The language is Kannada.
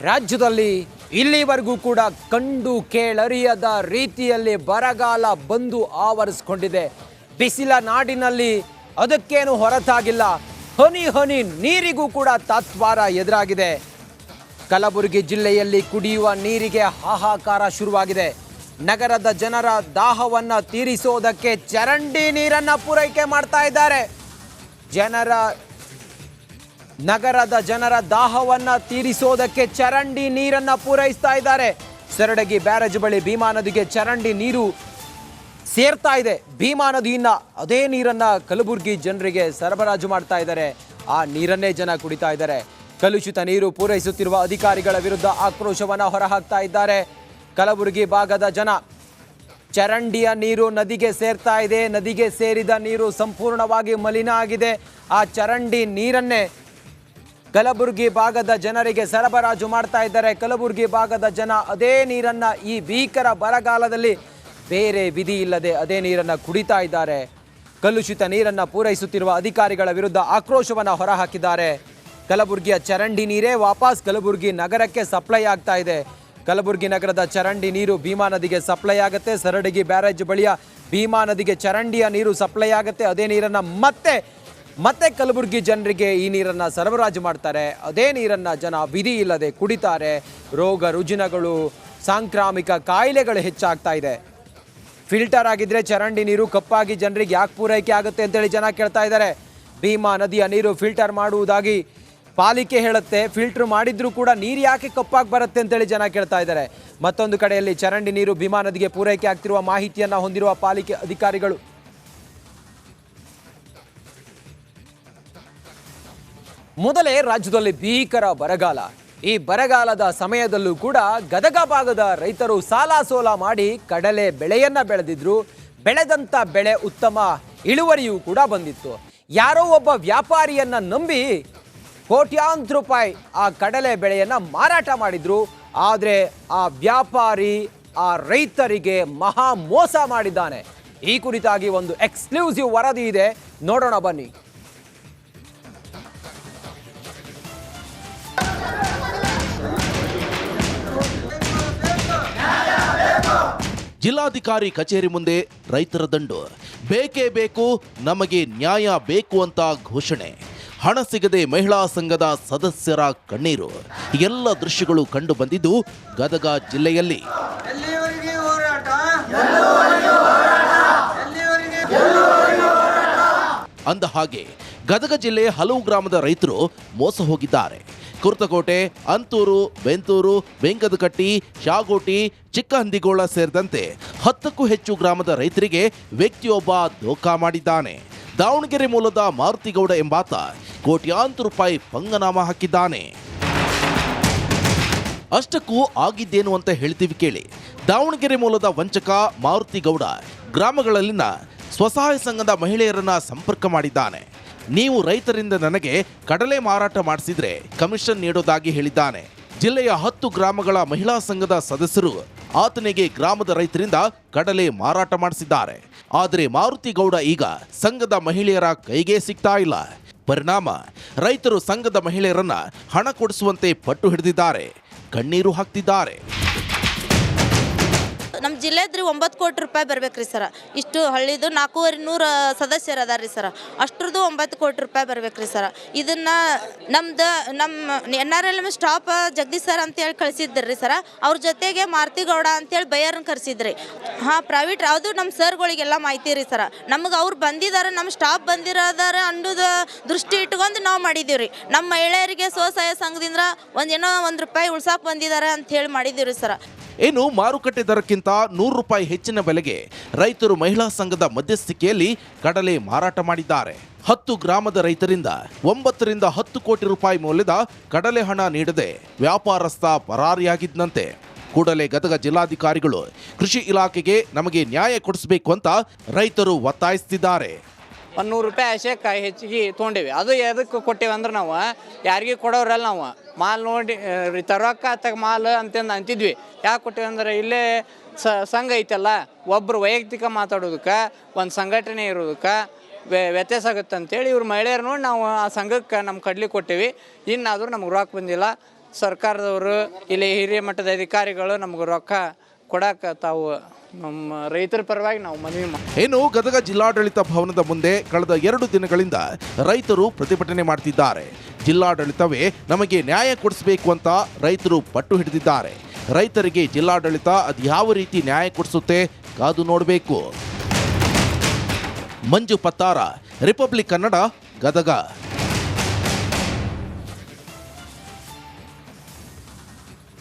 ರಾಜ್ಯದಲ್ಲಿ ಇಲ್ಲಿವರೆಗೂ ಕೂಡ ಕಂಡು ಕೇಳರಿಯದ ರೀತಿಯಲ್ಲಿ ಬರಗಾಲ ಬಂದು ಆವರಿಸಿಕೊಂಡಿದೆ. ಬಿಸಿಲ ನಾಡಿನಲ್ಲಿ ಅದಕ್ಕೇನು ಹೊರತಾಗಿಲ್ಲ. ಹನಿ ಹನಿ ನೀರಿಗೂ ಕೂಡ ತಾತ್ವಾರ ಎದುರಾಗಿದೆ. ಕಲಬುರಗಿ ಜಿಲ್ಲೆಯಲ್ಲಿ ಕುಡಿಯುವ ನೀರಿಗೆ ಹಾಹಾಕಾರ ಶುರುವಾಗಿದೆ. ನಗರದ ಜನರ ದಾಹವನ್ನು ತೀರಿಸೋದಕ್ಕೆ ಚರಂಡಿ ನೀರನ್ನು ಪೂರೈಕೆ ಮಾಡ್ತಾ ಇದ್ದಾರೆ. ನಗರದ ಜನರ ದಾಹವನ್ನು ತೀರಿಸೋದಕ್ಕೆ ಚರಂಡಿ ನೀರನ್ನು ಪೂರೈಸ್ತಾ ಇದ್ದಾರೆ. ಸರಡಗಿ ಬ್ಯಾರೇಜ್ ಬಳಿ ಭೀಮಾ ನದಿಗೆ ಚರಂಡಿ ನೀರು ಸೇರ್ತಾ ಇದೆ. ಭೀಮಾ ನದಿಯಿಂದ ಅದೇ ನೀರನ್ನು ಕಲಬುರಗಿ ಜನರಿಗೆ ಸರಬರಾಜು ಮಾಡ್ತಾ ಇದ್ದಾರೆ. ಆ ನೀರನ್ನೇ ಜನ ಕುಡಿತಾ ಇದ್ದಾರೆ. ಕಲುಷಿತ ನೀರು ಪೂರೈಸುತ್ತಿರುವ ಅಧಿಕಾರಿಗಳ ವಿರುದ್ಧ ಆಕ್ರೋಶವನ್ನು ಹೊರಹಾಕ್ತಾ ಇದ್ದಾರೆ. ಕಲಬುರಗಿ ಭಾಗದ ಜನ ಚರಂಡಿಯ ನೀರು ನದಿಗೆ ಸೇರ್ತಾ ಇದೆ. ನದಿಗೆ ಸೇರಿದ ನೀರು ಸಂಪೂರ್ಣವಾಗಿ ಮಲಿನ ಆಗಿದೆ. ಆ ಚರಂಡಿ ನೀರನ್ನೇ ಕಲಬುರಗಿ ಭಾಗದ ಜನರಿಗೆ ಸರಬರಾಜು ಮಾಡ್ತಾ ಇದ್ದಾರೆ. ಕಲಬುರಗಿ ಭಾಗದ ಜನ ಅದೇ ನೀರನ್ನು ಈ ಭೀಕರ ಬರಗಾಲದಲ್ಲಿ ಬೇರೆ ವಿಧಿ ಇಲ್ಲದೆ ಅದೇ ನೀರನ್ನು ಕುಡಿತಾ ಇದ್ದಾರೆ. ಕಲುಷಿತ ನೀರನ್ನು ಪೂರೈಸುತ್ತಿರುವ ಅಧಿಕಾರಿಗಳ ವಿರುದ್ಧ ಆಕ್ರೋಶವನ್ನು ಹೊರಹಾಕಿದ್ದಾರೆ. ಕಲಬುರಗಿಯ ಚರಂಡಿ ನೀರೇ ವಾಪಸ್ ಕಲಬುರಗಿ ನಗರಕ್ಕೆ ಸಪ್ಲೈ ಆಗ್ತಾ ಇದೆ. ಕಲಬುರಗಿ ನಗರದ ಚರಂಡಿ ನೀರು ಭೀಮಾ ನದಿಗೆ ಸಪ್ಲೈ ಆಗುತ್ತೆ. ಸರಡಗಿ ಬ್ಯಾರೇಜ್ ಬಳಿಯ ಭೀಮಾ ನದಿಗೆ ಚರಂಡಿಯ ನೀರು ಸಪ್ಲೈ ಆಗುತ್ತೆ. ಅದೇ ನೀರನ್ನು ಮತ್ತೆ ಕಲಬುರಗಿ ಜನರಿಗೆ ಈ ನೀರನ್ನು ಸರಬರಾಜು ಮಾಡ್ತಾರೆ. ಅದೇ ನೀರನ್ನು ಜನ ವಿಧಿ ಇಲ್ಲದೆ ಕುಡಿತಾರೆ. ರೋಗ ರುಜಿನಗಳು, ಸಾಂಕ್ರಾಮಿಕ ಕಾಯಿಲೆಗಳು ಹೆಚ್ಚಾಗ್ತಾ ಇದೆ. ಫಿಲ್ಟರ್ ಆಗಿದ್ರೆ ಚರಂಡಿ ನೀರು ಕಪ್ಪಾಗಿ ಜನರಿಗೆ ಯಾಕೆ ಪೂರೈಕೆ ಆಗುತ್ತೆ ಅಂತೇಳಿ ಜನ ಕೇಳ್ತಾ ಇದ್ದಾರೆ. ಭೀಮಾ ನದಿಯ ನೀರು ಫಿಲ್ಟರ್ ಮಾಡುವುದಾಗಿ ಪಾಲಿಕೆ ಹೇಳುತ್ತೆ. ಫಿಲ್ಟರ್ ಮಾಡಿದ್ರೂ ಕೂಡ ನೀರು ಯಾಕೆ ಕಪ್ಪಾಗಿ ಬರುತ್ತೆ ಅಂತೇಳಿ ಜನ ಕೇಳ್ತಾ ಇದ್ದಾರೆ. ಮತ್ತೊಂದು ಕಡೆಯಲ್ಲಿ ಚರಂಡಿ ನೀರು ಭೀಮಾ ನದಿಗೆ ಪೂರೈಕೆ ಆಗ್ತಿರುವ ಮಾಹಿತಿಯನ್ನು ಹೊಂದಿರುವ ಪಾಲಿಕೆ ಅಧಿಕಾರಿಗಳು ಮೊದಲೇ ರಾಜ್ಯದಲ್ಲಿ ಭೀಕರ ಬರಗಾಲ. ಈ ಬರಗಾಲದ ಸಮಯದಲ್ಲೂ ಕೂಡ ಗದಗ ಭಾಗದ ರೈತರು ಸಾಲ ಸೋಲ ಮಾಡಿ ಕಡಲೆ ಬೆಳೆಯನ್ನ ಬೆಳೆದಿದ್ರು. ಬೆಳೆದಂಥ ಬೆಳೆ ಉತ್ತಮ ಇಳುವರಿಯೂ ಕೂಡ ಬಂದಿತ್ತು. ಯಾರೋ ಒಬ್ಬ ವ್ಯಾಪಾರಿಯನ್ನ ನಂಬಿ ಕೋಟ್ಯಾಂತರ ರೂಪಾಯಿ ಆ ಕಡಲೆ ಬೆಳೆಯನ್ನ ಮಾರಾಟ ಮಾಡಿದ್ರು. ಆದರೆ ಆ ವ್ಯಾಪಾರಿ ಆ ರೈತರಿಗೆ ಮಹಾ ಮೋಸ ಮಾಡಿದ್ದಾನೆ. ಈ ಕುರಿತಾಗಿ ಒಂದು ಎಕ್ಸ್ಕ್ಲೂಸಿವ್ ವರದಿ ಇದೆ, ನೋಡೋಣ ಬನ್ನಿ. ಜಿಲ್ಲಾಧಿಕಾರಿ ಕಚೇರಿ ಮುಂದೆ ರೈತರ ದಂಡು. ಬೇಕೇ ಬೇಕು, ನಮಗೆ ನ್ಯಾಯ ಬೇಕು ಅಂತ ಘೋಷಣೆ. ಹಣ ಸಿಗದೆ ಮಹಿಳಾ ಸಂಘದ ಸದಸ್ಯರ ಕಣ್ಣೀರು. ಎಲ್ಲ ದೃಶ್ಯಗಳು ಕಂಡು ಬಂದಿದ್ದು ಗದಗ ಜಿಲ್ಲೆಯಲ್ಲಿ. ಅಂದ ಹಾಗೆ ಗದಗ ಜಿಲ್ಲೆ ಹಲವು ಗ್ರಾಮದ ರೈತರು ಮೋಸ ಹೋಗಿದ್ದಾರೆ. ಕುರ್ತಕೋಟೆ, ಅಂತೂರು, ಬೆಂತೂರು, ಬೆಂಕದಕಟ್ಟಿ, ಶಾಗೋಟಿ, ಚಿಕ್ಕಹಂದಿಗೋಳ ಸೇರಿದಂತೆ 10ಕ್ಕೂ ಹೆಚ್ಚು ಗ್ರಾಮದ ರೈತರಿಗೆ ವ್ಯಕ್ತಿಯೊಬ್ಬ ಧೋಖಾ ಮಾಡಿದ್ದಾನೆ. ದಾವಣಗೆರೆ ಮೂಲದ ಮಾರುತಿಗೌಡ ಎಂಬಾತ ಕೋಟ್ಯಾಂತರ ರೂಪಾಯಿ ಪಂಗನಾಮ ಹಾಕಿದ್ದಾನೆ. ಅಷ್ಟಕ್ಕೂ ಆಗಿದ್ದೇನು ಅಂತ ಹೇಳ್ತೀವಿ ಕೇಳಿ. ದಾವಣಗೆರೆ ಮೂಲದ ವಂಚಕ ಮಾರುತಿಗೌಡ ಗ್ರಾಮಗಳಲ್ಲಿನ ಸ್ವಸಹಾಯ ಸಂಘದ ಮಹಿಳೆಯರನ್ನ ಸಂಪರ್ಕ ಮಾಡಿದ್ದಾನೆ. ನೀವು ರೈತರಿಂದ ನನಗೆ ಕಡಲೆ ಮಾರಾಟ ಮಾಡಿಸಿದ್ರೆ ಕಮಿಷನ್ ನೀಡೋದಾಗಿ ಹೇಳಿದ್ದಾನೆ. ಜಿಲ್ಲೆಯ 10 ಗ್ರಾಮಗಳ ಮಹಿಳಾ ಸಂಘದ ಸದಸ್ಯರು ಆತನಿಗೆ ಗ್ರಾಮದ ರೈತರಿಂದ ಕಡಲೆ ಮಾರಾಟ ಮಾಡಿಸಿದ್ದಾರೆ. ಆದರೆ ಮಾರುತಿಗೌಡ ಈಗ ಸಂಘದ ಮಹಿಳೆಯರ ಕೈಗೆ ಸಿಗ್ತಾ ಇಲ್ಲ. ಪರಿಣಾಮ ರೈತರು ಸಂಘದ ಮಹಿಳೆಯರನ್ನ ಹಣ ಕೊಡಿಸುವಂತೆ ಪಟ್ಟು ಹಿಡಿದಿದ್ದಾರೆ, ಕಣ್ಣೀರು ಹಾಕ್ತಿದ್ದಾರೆ. ನಮ್ಮ ಜಿಲ್ಲೆದ್ರಿ 9 ಕೋಟಿ ರೂಪಾಯಿ ಬರ್ಬೇಕ್ರಿ ಸರ. ಇಷ್ಟು ಹಳ್ಳಿದು 400 ಸದಸ್ಯರು ಅದಾರ ರೀ ಸರ. ಅಷ್ಟ್ರದ್ದು 9 ಕೋಟಿ ರೂಪಾಯಿ ಬರ್ಬೇಕ್ರಿ ಸರ. ಇದನ್ನು ನಮ್ಮ NRLM ಸ್ಟಾಪ್ ಜಗದೀಶ್ ಸರ್ ಅಂತೇಳಿ ಕಳಿಸಿದ್ರಿ ಸರ. ಅವ್ರ ಜೊತೆಗೆ ಮಾರುತಿಗೌಡ ಅಂತೇಳಿ ಬೈಯರ್ನ ಕರೆಸಿದ್ರಿ. ಪ್ರೈವೇಟ್ ಯಾವುದು ನಮ್ಮ ಸರ್ಗಳಿಗೆಲ್ಲ ಮಾಹಿತಿ ರೀ ಸರ. ನಮಗೆ ಅವ್ರು ಬಂದಿದ್ದಾರೆ, ನಮ್ಮ ಸ್ಟಾಫ್ ಬಂದಿರೋದಾರ ಅನ್ನೋದು ದೃಷ್ಟಿ ಇಟ್ಕೊಂಡು ನಾವು ಮಾಡಿದ್ದೀವಿ ರೀ. ನಮ್ಮ ಮಹಿಳೆಯರಿಗೆ ಸ್ವಸಹಾಯ ಸಂಘದಿಂದ ಒಂದು ರೂಪಾಯಿ ಉಳ್ಸಾಕ್ ಬಂದಿದ್ದಾರೆ ಅಂತ ಹೇಳಿ ಮಾಡಿದ್ದೀವಿ ರೀ ಸರ. ಇನ್ನು ಮಾರುಕಟ್ಟೆ ದರಕ್ಕಿಂತ 100 ರೂಪಾಯಿ ಹೆಚ್ಚಿನ ಬೆಲೆಗೆ ರೈತರು ಮಹಿಳಾ ಸಂಘದ ಮಧ್ಯಸ್ಥಿಕೆಯಲ್ಲಿ ಕಡಲೆ ಮಾರಾಟ ಮಾಡಿದ್ದಾರೆ. 10 ಗ್ರಾಮದ ರೈತರಿಂದ 9 ರಿಂದ 10 ಕೋಟಿ ರೂಪಾಯಿ ಮೌಲ್ಯದ ಕಡಲೆ ಹಣ ನೀಡದೆ ವ್ಯಾಪಾರಸ್ಥ ಪರಾರಿಯಾಗಿದ್ದಂತೆ. ಕೂಡಲೇ ಗದಗ ಜಿಲ್ಲಾಧಿಕಾರಿಗಳು ಕೃಷಿ ಇಲಾಖೆಗೆ ನಮಗೆ ನ್ಯಾಯ ಕೊಡಿಸಬೇಕು ಅಂತ ರೈತರು ಒತ್ತಾಯಿಸುತ್ತಿದ್ದಾರೆ. 100 ರೂಪಾಯಿ ಆಶೆಕ್ಕೆ ಹೆಚ್ಚಿಗೆ ತೊಗೊಂಡೇವಿ. ಅದು ಎದಕ್ಕೆ ಕೊಟ್ಟೇವಿ ಅಂದ್ರೆ ನಾವು ಯಾರಿಗೆ ಕೊಡೋರಲ್ಲ. ನಾವು ಮಾಲ್ ನೋಡಿ ತರೋಕ್ಕ ತಗ ಮಾಲ್ ಅಂತಿದ್ವಿ. ಯಾಕೆ ಕೊಟ್ಟೇವಿ ಅಂದ್ರೆ ಇಲ್ಲೇ ಸಂಘ ಐತಲ್ಲ, ಒಬ್ಬರು ವೈಯಕ್ತಿಕ ಮಾತಾಡೋದಕ್ಕೆ ಒಂದು ಸಂಘಟನೆ ಇರೋದಕ್ಕೆ ವ್ಯತ್ಯಾಸ ಆಗುತ್ತೆ ಅಂತೇಳಿ ಇವ್ರು ಮಹಿಳೆಯರು ನೋಡಿ ನಾವು ಆ ಸಂಘಕ್ಕೆ ನಮ್ಮ ಕಡ್ಲಿ ಕೊಟ್ಟೇವಿ. ಇನ್ನಾದರೂ ನಮ್ಗೆ ರೊಕ್ಕ ಬಂದಿಲ್ಲ. ಸರ್ಕಾರದವರು ಇಲ್ಲಿ ಹಿರಿಯ ಮಟ್ಟದ ಅಧಿಕಾರಿಗಳು ನಮ್ಗೆ ರೊಕ್ಕ ಕೊಡಕ್ಕೆ ತಾವು ನಮ್ಮ ರೈತರ ಪರವಾಗಿ ನಾವು ಮನವಿ ಇನ್ನು ಗದಗ ಜಿಲ್ಲಾಡಳಿತ ಭವನದ ಮುಂದೆ ಕಳೆದ 2 ದಿನಗಳಿಂದ ರೈತರು ಪ್ರತಿಭಟನೆ ಮಾಡ್ತಿದ್ದಾರೆ. ಜಿಲ್ಲಾಡಳಿತವೇ ನಮಗೆ ನ್ಯಾಯ ಕೊಡಿಸಬೇಕು ಅಂತ ರೈತರು ಪಟ್ಟು ಹಿಡಿದಿದ್ದಾರೆ. ರೈತರಿಗೆ ಜಿಲ್ಲಾಡಳಿತ ಅದ್ಯಾವ ರೀತಿ ನ್ಯಾಯ ಕೊಡಿಸುತ್ತೆ ಕಾದು ನೋಡಬೇಕು. ಮಂಜು ಪತ್ತಾರ, ರಿಪಬ್ಲಿಕ್ ಕನ್ನಡ, ಗದಗ.